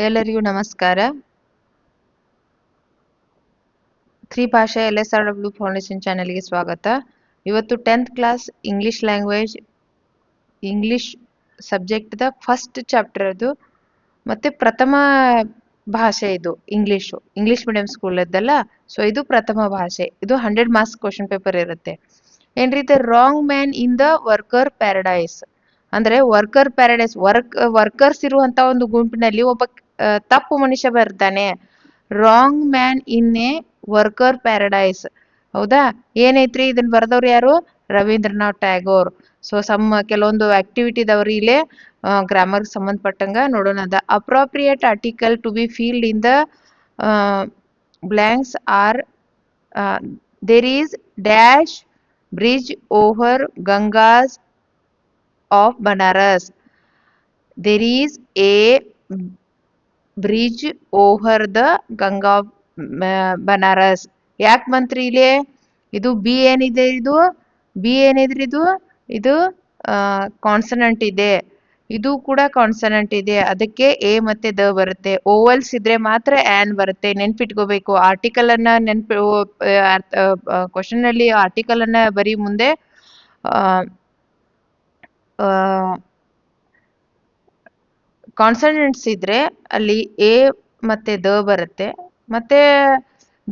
ಎಲ್ಲರಿಗೂ ನಮಸ್ಕಾರ. ತ್ರಿಭಾಷಾ LSRW foundation ಚಾನೆಲ್ಗೆ ಸ್ವಾಗತ. ಇವತ್ತು 10th class English language English ಸಬ್ಜೆಕ್ಟ್ದ ಫಸ್ಟ್ ಚಾಪ್ಟರ್ ಅದು ಮತ್ತೆ ಪ್ರಥಮ ಭಾಷೆ ಇದು ಇಂಗ್ಲಿಷ್ ಮೀಡಿಯಂ ಸ್ಕೂಲ್ ಇದ್ದಲ್ಲ, ಸೊ ಇದು ಪ್ರಥಮ ಭಾಷೆ. ಇದು 100 ಮಾರ್ಕ್ಸ್ ಕ್ವಶನ್ ಪೇಪರ್ ಇರುತ್ತೆ. ಏನ್ರಿ the wrong man in the worker paradise ಅಂದ್ರೆ ವರ್ಕರ್ ಪ್ಯಾರಡೈಸ್ ವರ್ಕರ್ಸ್ ಇರುವಂತ ಒಂದು ಗುಂಪಿನಲ್ಲಿ ಒಬ್ಬ ತಪ್ಪು ಮನುಷ್ಯ ಬರ್ತಾನೆ. Wrong man in a worker paradise. ಹೌದಾ? ಏನೈತ್ರಿ ಇದನ್ನ ಬರ್ದವ್ರು ಯಾರು? ರವೀಂದ್ರನಾಥ್ ಟ್ಯಾಗೋರ್. ಸೊ ಕೆಲವೊಂದು ಆಕ್ಟಿವಿಟಿದವ್ರು ಇಲ್ಲೇ ಗ್ರಾಮರ್ ಸಂಬಂಧಪಟ್ಟಂಗ ನೋಡೋಣ. The appropriate article to be filled in the blanks are there is dash bridge over Ganges of Banaras. There is a bridge over the Ganga Banaras. ಯಾಕೆ ಬಂತ್ರಿ ಇಲ್ಲಿ? ಇದು ಬಿ ಏನಿದೆ, ಇದು ಕಾನ್ಸನೆಂಟ್ ಇದೆ, ಇದು ಕೂಡ ಕಾನ್ಸನೆಂಟ್ ಇದೆ. ಅದಕ್ಕೆ ಎ ಮತ್ತೆ ದ ಬರುತ್ತೆ. ಓವಲ್ಸ್ ಇದ್ರೆ ಮಾತ್ರ ಆನ್ ಬರುತ್ತೆ. ನೆನ್ಪಿಟ್ಕೋಬೇಕು. ಆರ್ಟಿಕಲ್ ಅನ್ನ ಕ್ವಶನ್ ಅಲ್ಲಿ ಆರ್ಟಿಕಲ್ ಅನ್ನ ಬರೀ ಮುಂದೆ ಕಾನ್ಸನೆಂಟ್ಸ್ ಇದ್ರೆ ಅಲ್ಲಿ ಎ ಮತ್ತೆ ದ ಬರುತ್ತೆ. ಮತ್ತೆ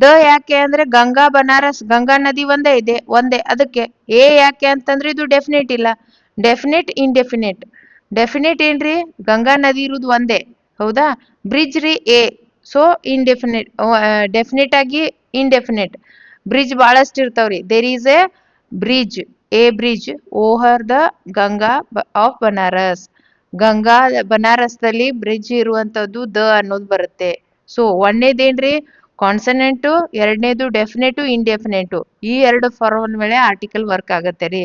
ದ ಯಾಕೆ ಅಂದ್ರೆ ಗಂಗಾ ನದಿ ಒಂದೇ ಅದಕ್ಕೆ. ಎ ಯಾಕೆ ಅಂತಂದ್ರೆ ಇದು ಡೆಫಿನೆಟ್ ಇಲ್ಲ, ಡೆಫಿನೆಟ್ ಇಂಡೆಫಿನೆಟ್. ಡೆಫಿನೆಟ್ ಏನ್ರಿ? ಗಂಗಾ ನದಿ ಇರುವುದು ಒಂದೇ. ಹೌದಾ? ಬ್ರಿಡ್ಜ್ ರೀ ಎ, ಸೊ ಇಂಡೆಫಿನೆಟ್. ಡೆಫಿನೆಟ್ ಆಗಿ ಇಂಡೆಫಿನೆಟ್. ಬ್ರಿಡ್ಜ್ ಬಹಳಷ್ಟು ಇರ್ತಾವ್ರಿ. There is a bridge, a bridge over the Ganga of Banaras. Ganga ಬನಾರಸ್ದಲ್ಲಿ ಬ್ರಿಡ್ಜ್ ಇರುವಂತದ್ದು ದ ಅನ್ನೋದು ಬರುತ್ತೆ. ಸೊ ಒಂದೇದೇನ್ರಿ? ಕಾನ್ಸನೆಂಟು, ಎರಡನೇದು ಡೆಫಿನೆಟು ಇಂಡೆಫಿನೆಟು. ಈ ಎರಡು ಫಾರ್ಮ್ ಮೇಲೆ ಆರ್ಟಿಕಲ್ ವರ್ಕ್ ಆಗತ್ತೆ ರೀ.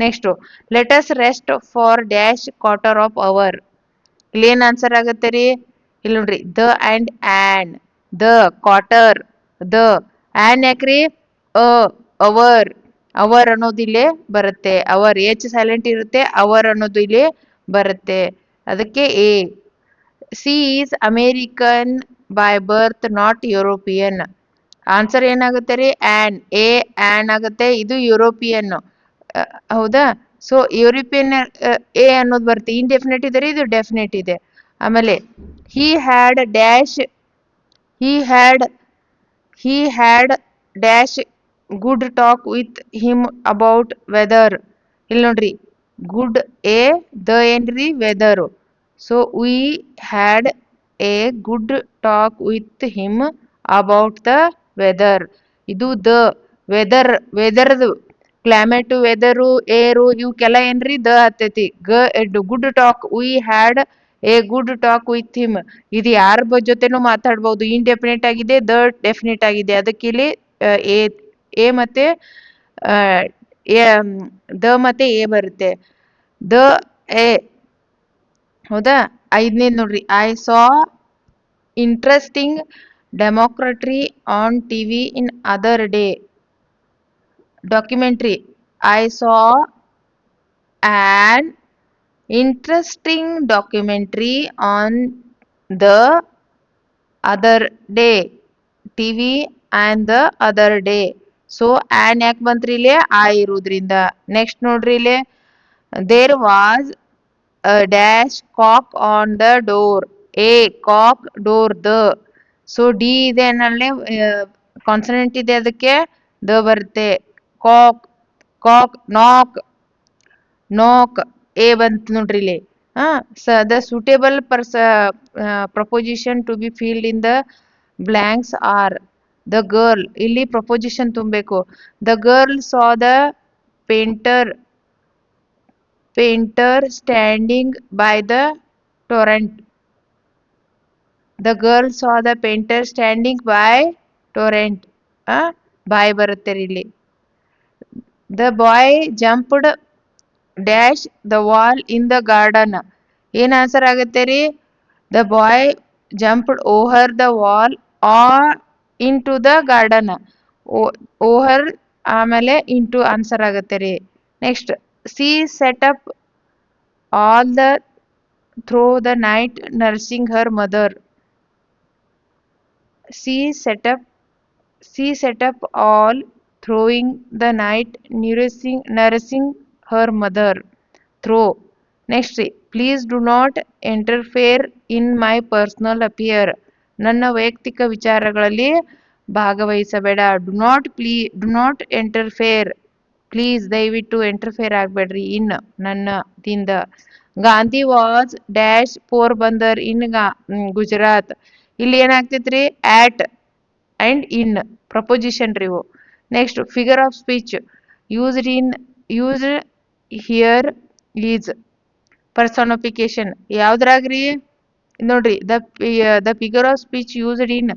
Next, let us rest for dash quarter of hour. ಇಲ್ಲಿ ಏನ್ ಆನ್ಸರ್ ಆಗತ್ತೆ ರೀ? ಇಲ್ಲಿ ನೋಡ್ರಿ, the and an. The quarter, the an ಯಾಕ್ರಿ? ಅವರ್, ಅವರ್ ಅನ್ನೋದು ಇಲ್ಲೇ ಬರುತ್ತೆ. ಅವರ್ ಎಚ್ ಸೈಲೆಂಟ್ ಇರುತ್ತೆ, ಅವರ್ ಅನ್ನೋದು ಇಲ್ಲಿ ಬರುತ್ತೆ. ಅದಕ್ಕೆ A. C is American by birth not European. Answer ಏನಾಗುತ್ತೆ ರೀ? ಆನ್. ಎ ಆನ್ ಆಗುತ್ತೆ, ಇದು ಯುರೋಪಿಯನ್. ಹೌದಾ? ಸೊ ಯುರೋಪಿಯನ್ ಎ ಅನ್ನೋದು ಬರುತ್ತೆ. ಇಂಡೆಫಿನೆಟ್ ಇದೆ ರೀ, ಇದು ಡೆಫಿನೆಟ್ ಇದೆ. ಆಮೇಲೆ he had dash, he had he had dash good talk with him about weather. ಇಲ್ಲಿ ನೋಡ್ರಿ, ಗುಡ್ ಎ, ದ ಏನ್ರಿ? Weather. So we had a good talk with him about the weather. ಇದು the weather, ವೆದರ್ದು climate, weather, air ಇವಕ್ಕೆಲ್ಲ ಏನ್ರಿ? The ಹತ್ತೈತಿ. Good talk, we had a good talk with him. ಇದು ಯಾರ ಜೊತೆನೂ ಮಾತಾಡ್ಬೋದು. ಇಂಡೆಫಿನೆಟ್ ಆಗಿದೆ, ದ ಡೆಫಿನೆಟ್ ಆಗಿದೆ. ಅದಕ್ಕೆ ಇಲ್ಲಿ ಎ ಎ ಮತ್ತೆ ದ ಮತ್ತೆ ಎ ಬರುತ್ತೆ. The a. ಹೌದಾ? ಐದನೇದು ನೋಡ್ರಿ, I saw interesting documentary on TV in other day. Documentary. ಐ ಸಾ an interesting documentary on the other day. TV and the other day. So an ಯಾಕೆ ಬಂತ್ರಿ ಇಲ್ಲಿ? ಆ ಇರುವುದ್ರಿಂದ. ನೆಕ್ಸ್ಟ್ ನೋಡ್ರಿ ಇಲ್ಲಿ, there was dash cock on the door. A cock, door the. So the ಇದೆ ಅನ್ನಲ್ಲೇ ಕಾನ್ಸನೆಂಟ್ ಇದೆ, ಅದಕ್ಕೆ ದ ಬರುತ್ತೆ. ಕಾಕ್, ಕಾಕ್, ನಾಕ್, ನಾಕ್ ಎ ಬಂತು ನೋಡ್ರಿ ಇಲ್ಲಿ. The suitable preposition to be filled in the blanks are the girl. ಇಲ್ಲಿ ಪ್ರಪೋಸಿಷನ್ ತುಂಬಬೇಕು. The girl saw the painter standing by the torrent. The girl saw the painter standing by torrent. Boy ಬರುತ್ತೆ ಇಲ್ಲಿ. The boy jumped dash the wall in the garden. ಏನ್ answer ಆಗತ್ತೆ ರೀ? The boy jumped over the wall or in to the garden. Over ಆಮೇಲೆ into answer ಆಗತ್ತೆ ರೀ. Next, C set of all the through the night nursing her mother. She set up she set up all throwing the night nursing her mother. Throw. Next, please do not interfere in my personal affair. ನನ್ನ ವೈಯಕ್ತಿಕ ವಿಚಾರಗಳಲ್ಲಿ ಭಾಗವಹಿಸಬೇಡ. Do not interfere. Please ದಯವಿಟ್ಟು interfere ಆಗಬೇಡ್ರಿ in ನನ್ನ ದಿಂದ. Gandhi was dash Porbandar in Gujarat. ಇಲ್ಲಿ ಏನಾಗ್ತೈತ್ರಿ ಆಟ್ ಅಂಡ್ ಇನ್ ಪ್ರಪೋಸಿಷನ್ ರೀ ಇವು. Next figure of speech used here is personification ಯಾವ್ದ್ರಾಗ್ರಿ ನೋಡ್ರಿ the figure of speech used in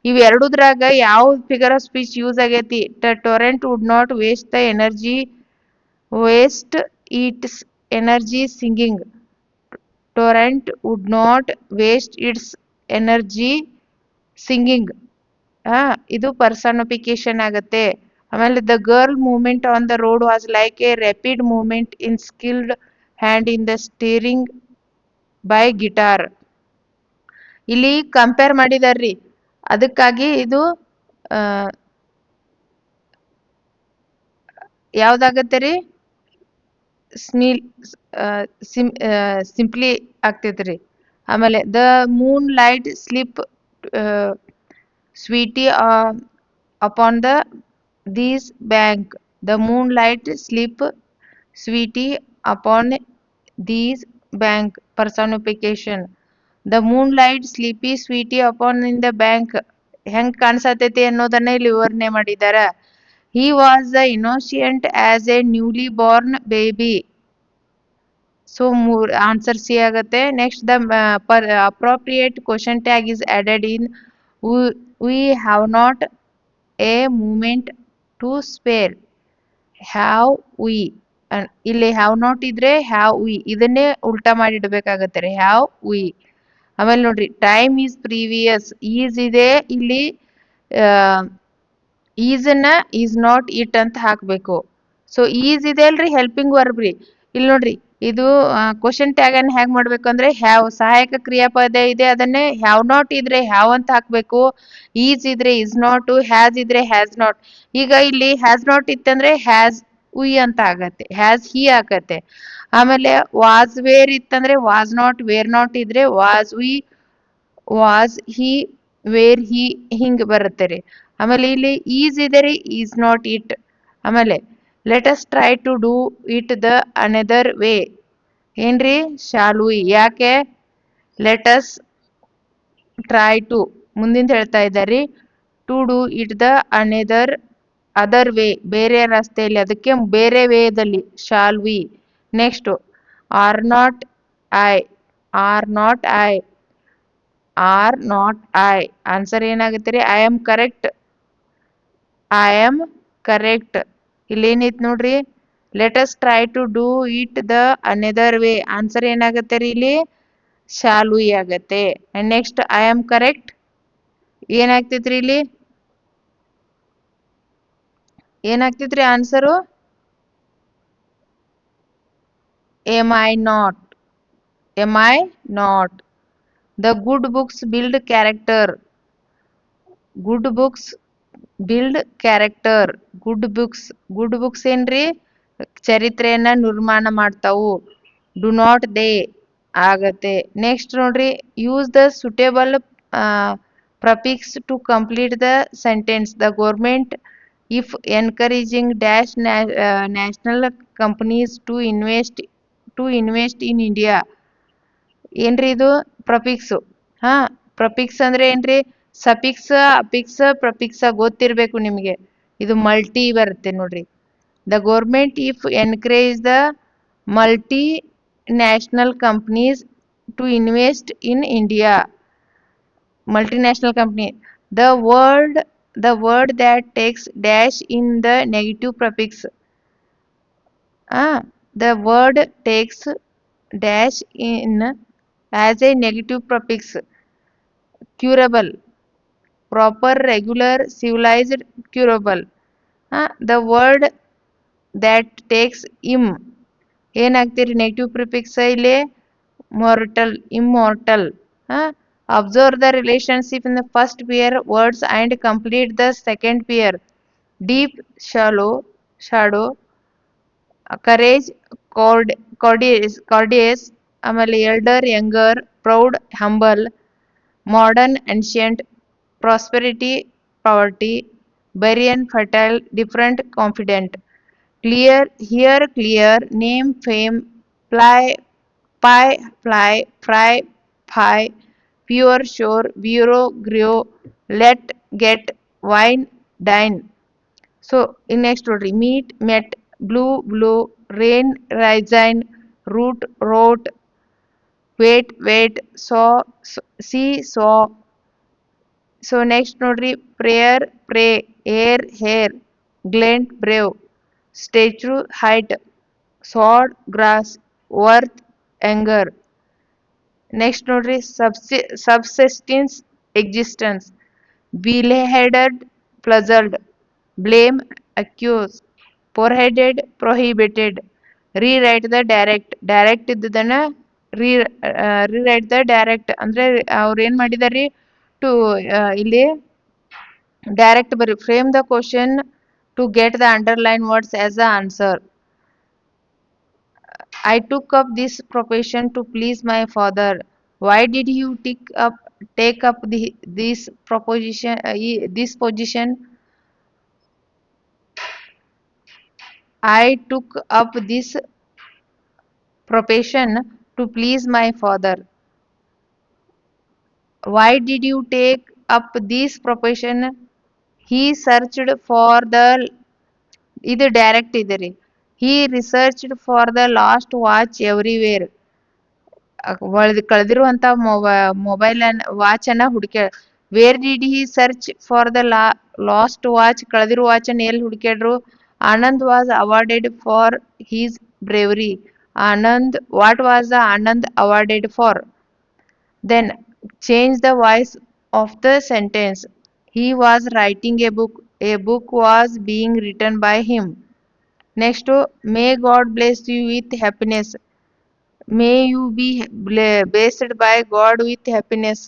ಇವ್ ಎರಡುದ್ರಾಗ ಯಾವ ಫಿಗರ್ ಆಫ್ ಸ್ಪೀಚ್ ಯೂಸ್ ಆಗೈತಿ. Torrent would not waste its energy singing. Torrent would not waste its energy singing. ಇದು personification ಆಗತ್ತೆ. ಆಮೇಲೆ the girl movement on the road was like a rapid movement in skilled hand in the steering by guitar. ಇಲ್ಲಿ compare ಮಾಡಿದಾರ್ರಿ, ಅದಕ್ಕಾಗಿ ಇದು ಯಾವ್ದಾಗತ್ತೆ ರೀ simile simply ಆಗ್ತೈತ್ರಿ. ಆಮೇಲೆ the moonlight sleep sweetly upon these bank. The moonlight sleep sweetly upon these bank personification. The moonlight sleepy sweetly upon in the bank ಹೆಂಗ್ ಕಾಣಿಸತೈತಿ ಅನ್ನೋದನ್ನ ಇಲ್ಲಿ ವಿವರಣೆ ಮಾಡಿದಾರ. He was the innocent as a newly Born baby. So answer C ಆಗತ್ತೆ. Next the appropriate question tag is added in we have not a moment to spare. Have we ಇಲ್ಲಿ have not ಇದ್ರೆ have we ಇದನ್ನೇ ಉಲ್ಟಾ ಮಾಡಿ ಇಡ್ಬೇಕಾಗತ್ತೆ ರೀ, have we. ಆಮೇಲೆ ನೋಡ್ರಿ time is previous. Is ಇದೆ ಇಲ್ಲಿ ಈಸನ್ನ ಈಸ್ ನಾಟ್ ಇಟ್ ಅಂತ ಹಾಕ್ಬೇಕು. ಸೊ ಈಸ್ ಇದೆ ಅಲ್ರಿ ಹೆಲ್ಪಿಂಗ್ ವರ್ಬ್ ರೀ. ಇಲ್ಲಿ ನೋಡ್ರಿ ಇದು ಕ್ವಶನ್ ಟ್ಯಾಗ್ ಅನ್ನು ಹೇಗ್ ಮಾಡ್ಬೇಕು ಅಂದ್ರೆ ಹ್ಯಾವ್ ಸಹಾಯಕ ಕ್ರಿಯಾಪದ ಇದೆ ಅದನ್ನೇ ಹ್ಯಾವ್ ನಾಟ್ ಇದ್ರೆ ಹ್ಯಾವ್ ಅಂತ ಹಾಕ್ಬೇಕು. ಈಸ್ ಇದ್ರೆ ಇಸ್ ನಾಟ್, ಹ್ಯಾಸ್ ಇದ್ರೆ ಹ್ಯಾಸ್ ನಾಟ್. ಈಗ ಇಲ್ಲಿ ಹ್ಯಾಸ್ ನಾಟ್ ಇತ್ತಂದ್ರೆ ಹ್ಯಾಸ್ ವಿ ಅಂತ ಆಗತ್ತೆ, ಹ್ಯಾಸ್ ಹಿ ಆಗತ್ತೆ. ಆಮೇಲೆ ವಾಸ್ ವೇರ್ ಇತ್ತಂದ್ರೆ ವಾಸ್ ನಾಟ್, ವೇರ್ ನಾಟ್ ಇದ್ರೆ was we, was he, were he ಹಿಂಗ್ ಬರುತ್ತೆ ರೀ. ಆಮೇಲೆ ಇಲ್ಲಿ ಈಸ್ ಇದೆ ರೀ, ಈಸ್ ನಾಟ್ ಇಟ್. ಆಮೇಲೆ let us try to do it the another way. ಏನ್ರಿ ಶಾಲ್ ವಿ. ಯಾಕೆ ಲೆಟ್ ಅಸ್ ಟ್ರೈ ಟು ಮುಂದಿಂದ ಹೇಳ್ತಾ ಇದ್ದಾರಿ. To do it the other way ಬೇರೆ ರಸ್ತೆಯಲ್ಲಿ, ಅದಕ್ಕೆ ಬೇರೆ ವೇದಲ್ಲಿ shall we. Next are not I, are not I, are not I. Answer ಏನಾಗುತ್ತೆ ರೀ I am correct, I am correct. ಇಲ್ಲೇನೈತ್ ನೋಡ್ರಿ let us try to do it the another way. Answer ಏನಾಗತ್ತೆ ರೀ ಇಲ್ಲಿ ಶಾಲ್ ವಿ ಆಗತ್ತೆ. And next I am correct ಏನಾಗ್ತೈತ್ರಿ ಇಲ್ಲಿ ಏನಾಗ್ತೈತ್ರಿ answer am I not, am I not. The good books build character. Good books build character. Good books ಏನ್ರಿ ಚರಿತ್ರೆಯನ್ನ ನಿರ್ಮಾಣ ಮಾಡ್ತಾವು. ಡು ನಾಟ್ ದೇ ಆಗತ್ತೆ. ನೆಕ್ಸ್ಟ್ ನೋಡ್ರಿ use the suitable prefix to complete the sentence. The government if encouraging dash national companies to invest in India. ಏನ್ರಿ ಇದು ಪ್ರಫಿಕ್ಸ್. ಹಾ ಪ್ರಫಿಕ್ಸ್ ಅಂದ್ರೆ ಏನ್ರಿ ಸಫಿಕ್ಸ್ ಅಫಿಕ್ಸ್ ಪ್ರಫಿಕ್ಸ್ ಗೊತ್ತಿರ್ಬೇಕು ನಿಮ್ಗೆ. ಇದು ಮಲ್ಟಿ ಬರುತ್ತೆ ನೋಡ್ರಿ. The government if encourage the multi national companies to invest in India. Multinational company. The word that takes dash in the negative prefix. The word takes dash in as a negative prefix. Curable, proper, regular, civilized, curable. The word that takes im ಏನಾಗ್ತೀರಿ negative prefix ಇಲ್ಲಿ mortal, immortal. Observe the relationship in the first pair words and complete the second pair. Deep, shallow, shadow, courage, courteous, ಆಮೇಲೆ elder, younger, proud, humble, modern, ancient, prosperity, poverty, barren, fertile, different, confident, clear, hear, clear, name, fame, fly, pie, fly, fry, pie, pure, sure, bureau, grow, let, get, wine, dine. So in next story, meet, met, blue, blue, rain, resign, root, wrote, wait, wait, saw, see, saw. So next ನೋಡ್ರಿ prayer, pray, air, hair, glint, brave, statue, height, sword, grass, worth, anger. Next ನೋಡ್ರಿ subsistence, existence, beheaded, puzzled, blame, accuse, foreheaded, prohibited, rewrite the direct, direct ಇದ್ದದನ್ನ rewrite the direct ಅಂದ್ರೆ ಅವ್ರು ಏನ್ ಮಾಡಿದಾರಿ to ಇಲ್ಲಿ direct ಬರಿ frame the question to get the underline words as the answer. I took up this profession to please my father. Why did you take up this position? I took up this profession to please my father. Why did you take up this profession? He searched for the ಇದು direct ಇದೆ ರೀ. He researched for the lost watch everywhere. ಕಳೆದಿರುವಂತ mobile watch ಅನ್ನ ಹುಡುಕ್ಯಾಡ. Where did he search for the lost watch? ಕಳೆದಿರುವ watch ಅನ್ನ ಎಲ್ಲಿ ಹುಡುಕ್ಯಾಡ್ರು? Anand was awarded for his bravery. Anand, what was the Anand awarded for? Then change the voice of the sentence. He was writing a book. A book was being written by him. Next, may God bless you with happiness. May you be blessed by God with happiness.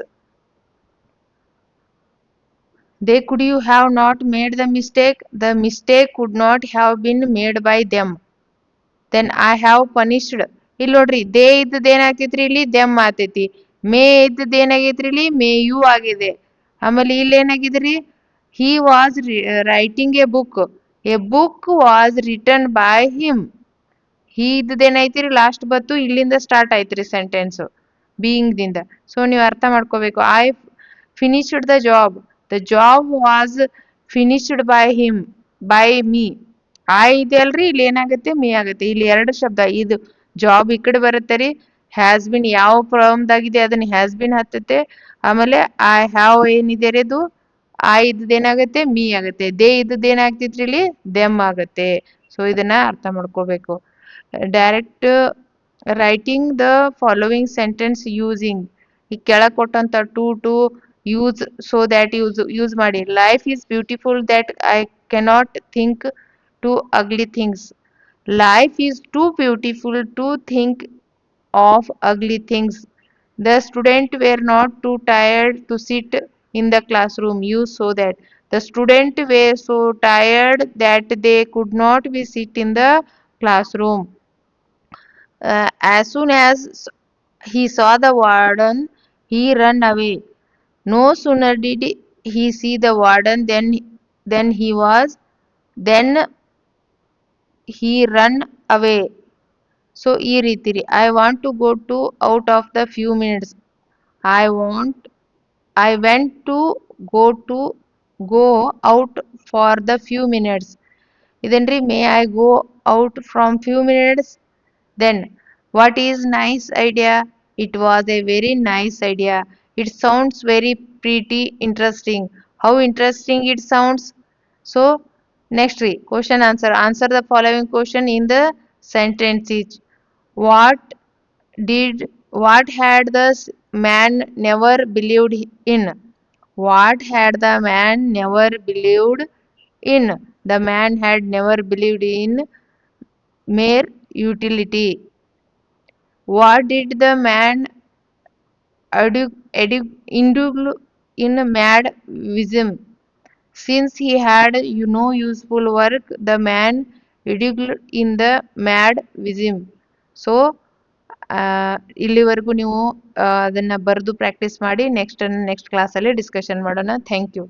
They could you have not made the mistake. The mistake could not have been made by them. Then I have punished. ಇಲ್ಲಿ ನೋಡ್ರಿ they ಇದ್ದದ್ದು ಏನಾಗ್ತೈತ್ರಿ, ಇಲ್ಲಿ them ಆಗ್ತೈತಿ. ಮೇ ಇದ್ದದ್ದು ಏನಾಗೈತ್ರಿ, ಇಲ್ಲಿ may you ಆಗಿದೆ. ಆಮೇಲೆ ಇಲ್ಲಿ ಏನಾಗಿದ್ರಿ, he was writing a book. A book was written by him. He ಇದ್ದದ್ದು ಏನೈತಿರಿ ಲಾಸ್ಟ್ ಬತ್ತು, ಇಲ್ಲಿಂದ ಸ್ಟಾರ್ಟ್ ಆಯ್ತ್ರಿ ಸೆಂಟೆನ್ಸ್ ಬೀಯಿಂಗ್ ದಿಂದ. ಸೊ ನೀವು ಅರ್ಥ ಮಾಡ್ಕೋಬೇಕು. I finished the job. The job was finished by him, by me. ಆ ಇದೆ ಅಲ್ರಿ, ಇಲ್ಲಿ ಏನಾಗುತ್ತೆ, ಮೀ ಆಗುತ್ತೆ. ಇಲ್ಲಿ ಎರಡು ಶಬ್ದ. ಇದು ಜಾಬ್ ಈ ಕಡೆ ಬರುತ್ತೆ ರೀ. ಹ್ಯಾಸ್ ಬಿನ್ ಯಾವ ಪ್ರಾಬ್ಲಮ್ದಾಗಿದೆ ಅದನ್ನ ಹ್ಯಾಸ್ ಬಿನ್ ಹತ್ತುತ್ತೆ. ಆಮೇಲೆ ಐ ಹ್ಯಾವ್ ಏನಿದೆ ರೀ ಅದು ಆ ಇದ್ದದ್ದು ಏನಾಗುತ್ತೆ, ಮೀ ಆಗುತ್ತೆ. ದೇ ಇದ್ದದ್ದು ಏನಾಗ್ತಿತ್ರಿ, ಇಲ್ಲಿ ದೆಮ್ ಆಗುತ್ತೆ. ಸೊ ಇದನ್ನ ಅರ್ಥ ಮಾಡ್ಕೋಬೇಕು. Direct writing the following sentence using. ಈ ಕೆಳಗೆ ಕೊಟ್ಟಂತ to use, so that use ಮಾಡಿ. Life is beautiful that I cannot think to ugly things. Life is too beautiful to think of ugly things. The students were not too tired to sit in the classroom. You saw that. The students were so tired that they could not be sit in the classroom. As soon as he saw the warden, he ran away. No sooner did he see the warden than then he run away. So ಈ ರೀತಿ ರೀ. I want to go to out of the few minutes. I went to go out for the few minutes. ಇದೇನ್ರಿ, may I go out from few minutes. Then what is nice idea? It was a very nice idea. It sounds very pretty interesting. How interesting it sounds. So next ರೀ, question answer. Answer the following question in the sentences. What what had the man never believed in? What had the man never believed in? The man had never believed in mere utility. What did the man indulged in mad vism. Since he had no useful work, the man indulged in the mad vism. So ಇಲ್ಲಿವರೆಗೂ ನೀವು ಅದನ್ನ ಬರೆದು practice ಮಾಡಿ next ಕ್ಲಾಸಲ್ಲಿ discussion ಮಾಡೋಣ. Thank you.